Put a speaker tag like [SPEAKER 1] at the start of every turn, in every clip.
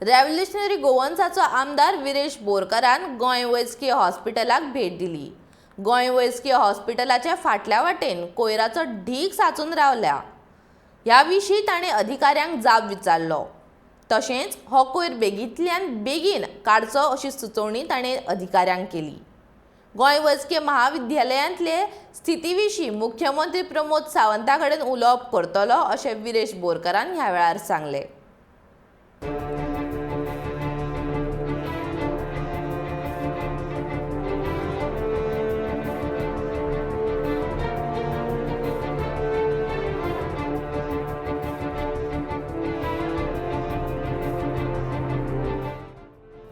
[SPEAKER 1] Revolutionary गोवन्साचो आमदार विरेश बोरकारान गोंय वैजकी हॉस्पिटलाक भेट दिली। गोंय वैजकी हॉस्पिटलाच्या फाटल्या वाटेन कोयराचो ढीग साचून रावल्या। ह्या विशीं ताणें अधिकाऱ्यांक जाब विचारलो। तशेंच हो कोयर बेगींतल्यान बेगीन काडचो अशी सुचोवणी ताणें अधिकाऱ्यांक केली। गोंय वैजकी महाविद्यालयांतले स्थिती विशीं मुख्यमंत्री प्रमोद सावंता कडेन उलोवप करतलो अशें विरेश बोरकारान ह्या वेळार सांगलें।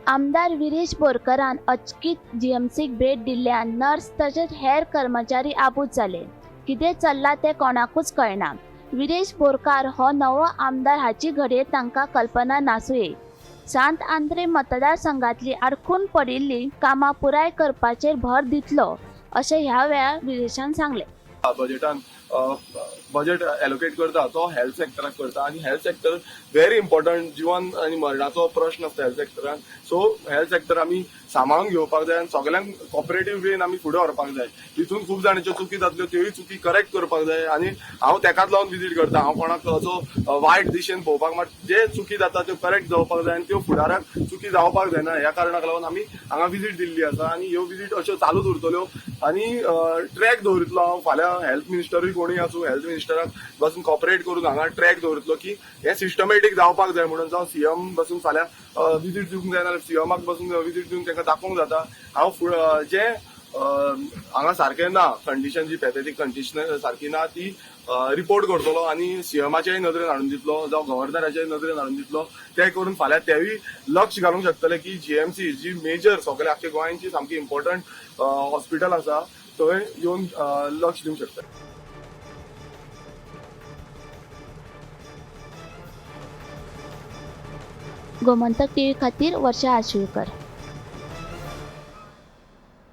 [SPEAKER 2] आमदार विरेश बोरकारान अचकीत जीएमसीक भेट दिल्ल्यान नर्स तसेच हेर कर्मचारी आबूज जाले। कितें चल्लां तें कोणाकूच कळना। विरेश बोरकार हो नवो आमदार हाची घडये तांकां कल्पना नासूये। सांत आंद्रे मतदारसंघातली आडखून पडिल्ली कामां पुराय करपाचेर भर दितलो अशें ह्या वेळार विरेशान सांगलें।
[SPEAKER 3] बजेट एलोकेट करता तो हेल्थ सेक्टराक करता आणि हेल्थ सेक्टर व्हेरी इम्पॉर्टंट। जीवन आणि मरणाचो प्रश्न आसता हेल्थ सेक्टरान। सो हेल्थ सेक्टर आमी सांबाळून घेवपाक जाय आणि सगळ्यांक कॉपरेटिव्ह वेन आमी फुडें व्हरपाक जाय। तितून खूब जाणांच्यो चुकी जातल्यो त्योय चुकी करेक्ट करपाक जाय आणि हांव तेकाच लागून विजीट करता। हांव कोणाक असो वायट दिशेन पळोवपाक मात जे चुकी जाता त्यो करेक्ट जावपाक जाय आणि त्यो फुडाराक चुकी जावपाक जायना ह्या कारणाक लागून आमी हांगा विजीट दिल्ली आसा आणि ह्यो विजीट अश्यो चालूच उरतल्यो आणि ट्रॅक दवरतलो हांव। फाल्यां हेल्थ मिनिस्टरूय कोणूय आसूं हेल्थ मिनिस्टराक बसून कॉपरेट करून हांगा ट्रॅक दवरतलो की हे सिस्टमॅटीक जावपाक जाय म्हणून। जावं सीएम बसून फाल्यां विजीट दिवंक जाय नाल्यार सीएमाक बसून विजीट दिवन तांकां दाखोवंक जाता। हांव जे हांगा सारकें ना कंडिशन जी पॅथेटीक कंडिशन सारकी ना ती रिपोर्ट करतलो आणि सीएमाच्याय नदरेन हाडून दितलो जावं गव्हर्नराच्याय नदरेन हाडून दितलो। ते करून फाल्यां तेवूय लक्ष घालूंक शकतले की जीएमसी जी मेजर सगळ्या आख्या गोंयांची सामकी इम्पॉर्टंट हॉस्पिटल आसा थंय येवन लक्ष दिवंक शकतले।
[SPEAKER 2] गोमंतक टीव्ही खातीर वर्षा आशुळकर।